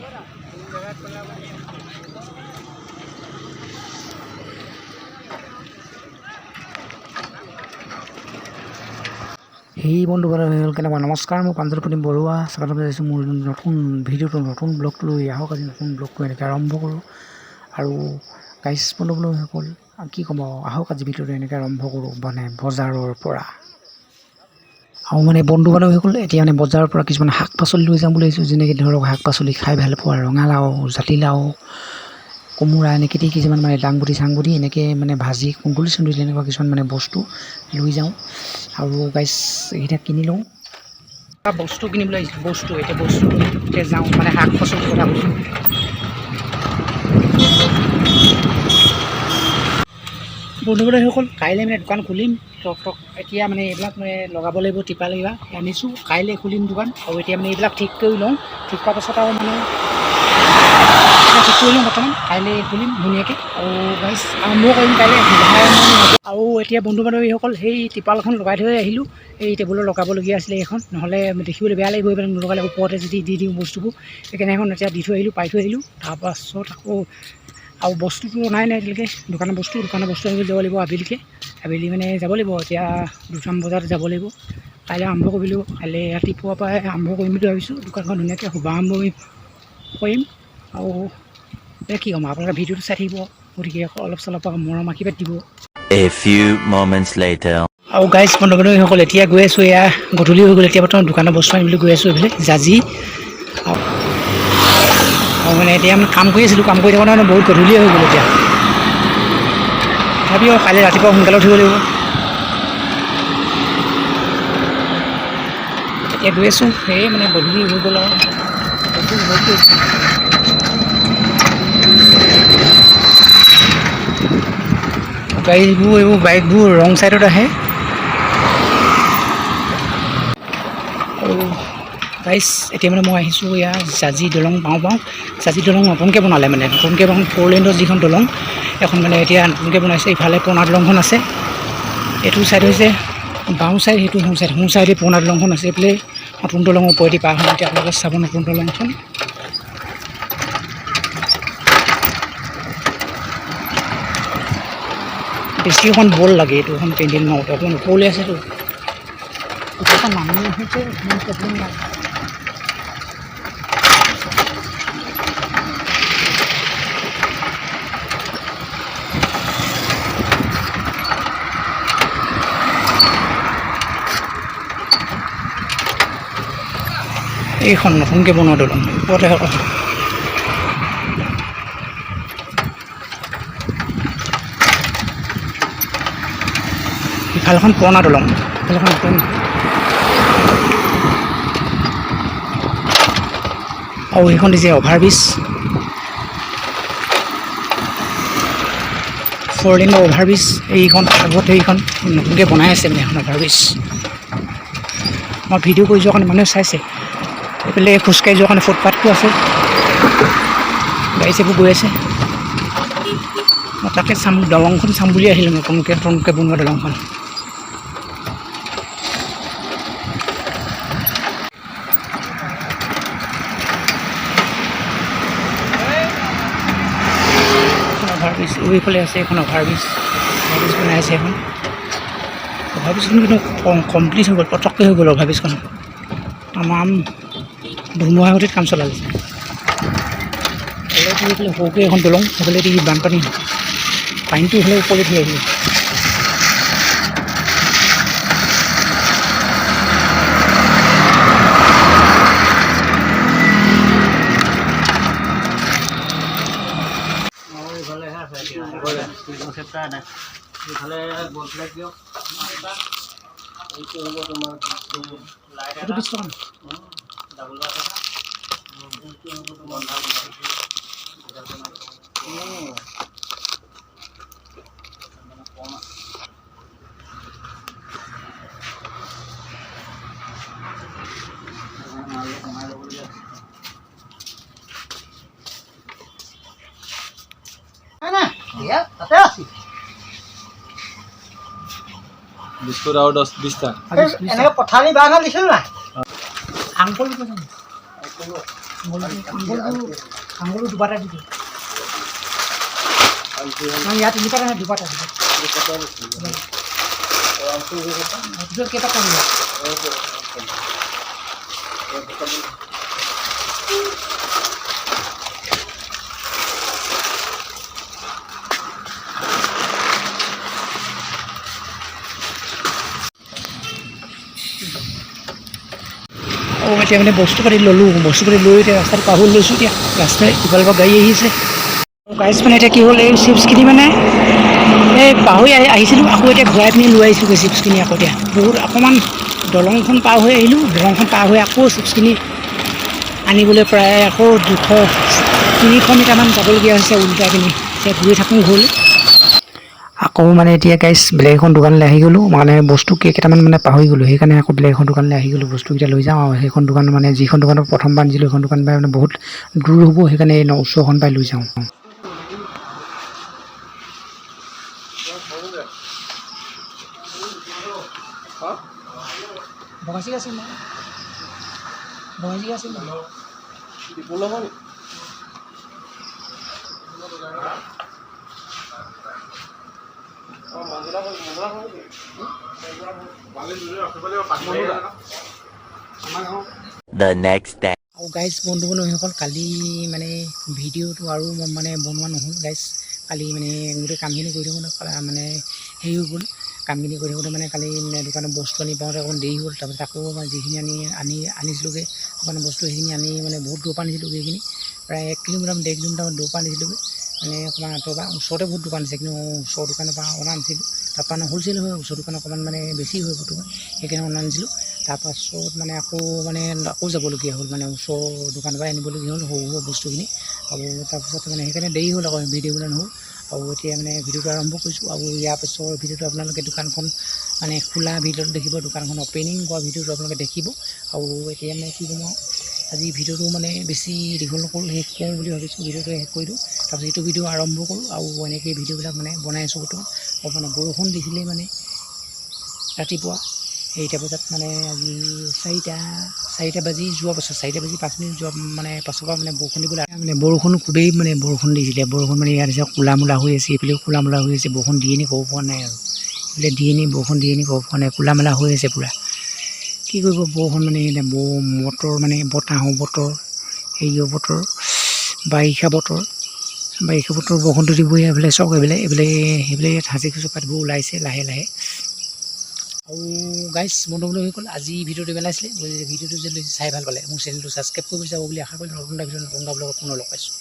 সেই বন্ধুবান্ধৱ কেনেকুৱা নমস্কাৰ, মই প্ৰাঞ্জলপ্ৰদীপ বৰুৱা স্বাগতম জনাইছোঁ মোৰ নতুন ভিডিঅ'টো, নতুন ব্লগটো লৈ আহক। আজি নতুন ব্লগটো এনেকৈ আৰম্ভ কৰোঁ। আৰু গাইজ বন্ধুসকল কি ক'ব, আহক আজি ভিডিঅ'টো এনেকৈ আৰম্ভ কৰোঁ মানে বজাৰৰ পৰা। আৰু মানে বন্ধুবান্ধৱীসকল এতিয়া মানে বজাৰৰ পৰা কিছুমান শাক পাচলি লৈ যাম বুলি ভাবিছোঁ। যেনেকৈ ধৰক শাক পাচলি খাই ভাল পোৱা ৰঙালাও, জাতিলাও, কোমোৰা, এনেকৈ কিছুমান মানে দাংবডি চাংবডি এনেকৈ মানে ভাজি কুন্দুলি চুন্দুলি তেনেকুৱা কিছুমান মানে বস্তু লৈ যাওঁ। আৰু গাইজ এইকেইটা কিনি লওঁ। বস্তু কিনিবলৈ আহিছোঁ, বস্তু এতিয়া যাওঁ মানে শাক পাচলিৰ কথা কৈছোঁ। বন্ধুবান্ধৱীসকল কাইলৈ মানে দোকান খুলিম। এতিয়া মানে এইবিলাক মানে লগাব লাগিব, টিপাল কিবা আনিছোঁ। কাইলৈ খুলিম দোকান। আৰু এতিয়া মানে এইবিলাক ঠিক কৰি লওঁ। ঠিক কৰাৰ পাছত আৰু মানে ঠিক কৰি লওঁ বৰ্তমান। কাইলৈ খুলিম ধুনীয়াকৈ। আৰু গাইজ আৰম্ভ কৰিম কাইলৈ। আৰু এতিয়া বন্ধুবান্ধৱীসকল সেই টিপালখন লগাই থৈ আহিলোঁ। এই টেবুলত লগাবলগীয়া আছিলে এখন, নহ'লে দেখিবলৈ বেয়া লাগিব এইবিলাক নলগালে, ওপৰতে যদি দি দিওঁ বস্তুবোৰ। সেইকাৰণে এখন এতিয়া দি থৈ আহিলোঁ, পাই থৈ আহিলোঁ। তাৰপাছত আকৌ আৰু বস্তুটো অনাই নাই এতিয়ালৈকে, দোকানৰ বস্তু আনিবলৈ যাব লাগিব আবেলি মানে যাব লাগিব। এতিয়া 2টা বজাত যাব লাগিব। কাইলৈ আৰম্ভ কৰিব লাগিব। কাইলৈ ৰাতিপুৱাৰ পৰাই আৰম্ভ কৰিম বুলি ভাবিছোঁ। দোকানখন ধুনীয়াকৈ শুভাৰম্ভ কৰিম। আৰু এতিয়া কি ক'ম, আপোনালোকে ভিডিঅ'টো চাই থাকিব, গতিকে অলপ চলপ মৰম আশীৰ্বাদ দিব। A few moments later. আৰু গাইজ বন্ধুবান্ধৱীসকল এতিয়া গৈ আছোঁ, এয়া গধূলি হৈ গ'ল। এতিয়া বৰ্তমান দোকানৰ বস্তু আনিবলৈ গৈ আছোঁ এইফালে জাজি। আৰু মানে এতিয়া আমি কাম কৰি আছিলোঁ, কাম কৰি থাকোঁতে মানে বহুত গধূলি হৈ গ'ল এতিয়া। তথাপিও কাইলৈ ৰাতিপুৱা সোনকালে উঠিব লাগিব। এতিয়া গৈ আছোঁ, সেয়ে মানে গধূলি হৈ গ'ল আৰু এইবোৰ বাইকবোৰ ৰং ছাইডত আহে। আৰু গাইজ এতিয়া মানে মই আহিছোঁ এয়া জাজি দলং পাওঁ। জাজি দলং নতুনকৈ বনালে, মানে নতুনকৈ 4 লেণ্ডৰ যিখন দলং এখন মানে এতিয়া নতুনকৈ বনাইছে। ইফালে পুৰণা দলংখন আছে, এইটো ছাইড হৈছে বাওঁ ছাইড, সেইটো সোঁ ছাইডে পুৰণা দলংখন আছে। এইফালে নতুন দলঙৰ ওপৰেদি পাৰ হয়। এতিয়া আপোনালোকে চাব নতুন দলংখন। বেছি এখন বল লাগে, এইটো এখন পেণ্ডেল মাৰোঁতে অকণমান ওপৰলৈ আছেতো, এখন নামি আহিছে ইমান প্ৰব্লেম নাই। এইখন নতুনকৈ বনোৱা দলং ওপৰতে ইফালখন পুৰণা দলং, ইফালখন নতুন। আৰু এইখন দিছে অভাৰব্ৰিজ, 4 লেণ্ডৰ অভাৰব্ৰিজ। এইখন আগত এইখন নতুনকৈ বনাই আছে মানে এখন অভাৰব্ৰিজ। মই ভিডিঅ' কৰি যোৱাৰ কাৰণে মানুহে চাইছে। এইফালে খোজকাঢ়ি যোৱাৰ কাৰণে ফুটপাথটো আছে, গাড়ী চাবোৰ গৈ আছে। মই তাকে দলংখন চাম বুলি আহিলোঁ, নতুনকৈ বনোৱা দলংখন। অভাৰব্ৰিজ এইফালে আছে, এখন অভাৰব্ৰিজ বনাই আছে এখন। অভাৰব্ৰিজখন কিন্তু কমপ্লিট হৈ গ'ল, পটককৈ হৈ গ'ল অভাৰব্ৰিজখন। আমাৰ ধুমুহা গতিত কাম চলালে। সেইফালে সৰুকৈ এখন দলং, সেইফালে বানপানী পানীটো হ'লে ওপৰলৈ থৈ আহিলে। বিস্কুট আৰু 10-20টা এনেকৈ পথালি বাগান দিছিল নাই আংকল আঙুলটো দুবাটা দি দিওঁ ইয়াত তিনিপাটা নহয় দুপাটা দিব পিছত কেইটা কৰিব এতিয়া মানে বস্তু পাতি ল'লোঁ বস্তু পাতি লৈ এতিয়া ৰাস্তাত পাব লৈছোঁ এতিয়া ৰাস্তাত ইফালৰ পৰা গাড়ী আহিছে গাইজ মানে এতিয়া কি হ'ল এই চিপছখিনি মানে এই পাহৰি আহিছিলোঁ আকৌ এতিয়া ঘূৰাই পিনি লৈ আহিছিলোঁ চিপছখিনি আকৌ এতিয়া বহুত অকণমান দলংখন পাৰ হৈ আহিলোঁ দলংখন পাৰ হৈ আকৌ চিপছখিনি আনিবলৈ প্ৰায় আকৌ 200-300 মিটাৰমান যাবলগীয়া হৈছে উল্টাই পিনি এতিয়া ঘূৰি থাকোঁ ঘৰলৈ আকৌ মানে এতিয়া গাইজ বেলেগ এখন দোকানলৈ আহি গ'লোঁ মানে বস্তু কেইটামান মানে পাহৰি গ'লোঁ সেইকাৰণে আকৌ বেলেগ এখন দোকানলৈ আহি গ'লোঁ বস্তুকেইটা লৈ যাওঁ আৰু সেইখন দোকান মানে যিখন দোকানত প্ৰথমবাৰ আনিছিলোঁ সেইখন দোকান পাই মানে বহুত দূৰ হ'ব সেইকাৰণে এই ওচৰখন পাই লৈ যাওঁ বগাচি আছিল বগাচি আছিল The next day. আৰু গাইজ বন্ধু বান্ধৱীসকল কালি মানে ভিডিঅ'টো আৰু মানে বনোৱা নহ'ল গাইজ কালি মানে গোটেই কামখিনি কৰি থাকোঁতে মানে হেৰি হৈ গ'ল কামখিনি কৰি থাকোঁতে মানে কালি মানে দোকানত বস্তু আনি পাওঁতে অকণ দেৰি হ'ল তাৰপিছত আকৌ মানে যিখিনি আনিছিলোঁগৈ দোকানৰ বস্তু সেইখিনি আনি মানে বহুত দূৰৰ পৰা আনিছিলোঁগৈ সেইখিনি প্ৰায় 1 কিলোমিটাৰ 1.5 কিলোমিটাৰমান দূৰৰ পৰা আনিছিলোঁগৈ মানে অকণমান আঁতৰৰ পৰা ওচৰতে বহুত দোকান আছে কিন্তু ওচৰৰ দোকানৰ পৰা অনা আনিছিলোঁ তাৰপৰা হ'লচেল হয় ওচৰৰ দোকান অকণমান মানে বেছি হয় বস্তুখন সেইকাৰণে অনা আনিছিলোঁ তাৰপাছত মানে আকৌ যাবলগীয়া হ'ল মানে ওচৰৰ দোকানৰ পৰা আনিবলগীয়া হ'ল সৰু সৰু বস্তুখিনি আৰু তাৰপিছত মানে সেইকাৰণে দেৰি হ'ল আকৌ ভিডিঅ' বনাই নহ'ল আৰু এতিয়া মানে ভিডিঅ'টো আৰম্ভ কৰিছোঁ আৰু ইয়াৰ পিছৰ ভিডিঅ'টো আপোনালোকে দোকানখন মানে খোলা ভিডিঅ'টো দেখিব দোকানখন অপেনিং কৰা ভিডিঅ'টো আপোনালোকে দেখিব আৰু এতিয়া মানে কি ক'ম আৰু আজি ভিডিঅ'টো মানে বেছি দীঘল নকৰোঁ শেষ কৰোঁ বুলি ভাবিছোঁ ভিডিঅ'টো শেষ কৰি দিওঁ তাৰপিছত এইটো ভিডিঅ' আৰম্ভ কৰোঁ আৰু এনেকৈ ভিডিঅ'বিলাক মানে বনাই আছোঁ বৰ্তমান আৰু মানে বৰষুণ দিছিলেই মানে ৰাতিপুৱা 4টা বজাত মানে আজি 4টা বাজি যোৱা পাছত 4টা বাজি 5 মিনিট যোৱা মানে পাছৰ পৰা মানে বৰষুণ দিবলৈ মানে বৰষুণ খুবেই মানে বৰষুণ দিছিলে বৰষুণ মানে ইয়াত আছে ক'লা মূলা হৈ আছে এইফালেও ক'লা মূলা হৈ আছে বৰষুণ দিয়ে নি ক'ব পৰা নাই আৰু এইফালে দিয়ে নি বৰষুণ দিয়ে নি ক'ব পৰা নাই ক'লা মূলা হৈ আছে পূৰা কি কৰিব বৰষুণ মানে মটৰ মানে বতাহৰ বতৰ হেৰিয়ৰ বতৰ বাৰিষা বতৰ বৰষুণটো দিবই এইফালে চাওক এইফালে ইয়াত সাজি খুচি পাতিবোৰ ওলাইছে লাহে লাহে আৰু গাইজ বন্ধু হৈ গ'ল আজি ভিডিঅ'টো বনাইছিলে ভিডিঅ'টো যদি চাই ভাল পালে মোৰ চেনেলটো ছাবস্ক্ৰাইব কৰিব যাব বুলি আশা কৰিলোঁ নতুন এটা ভিডিঅ' নতুন এটা ব্লগত পুনৰ লগ পাইছোঁ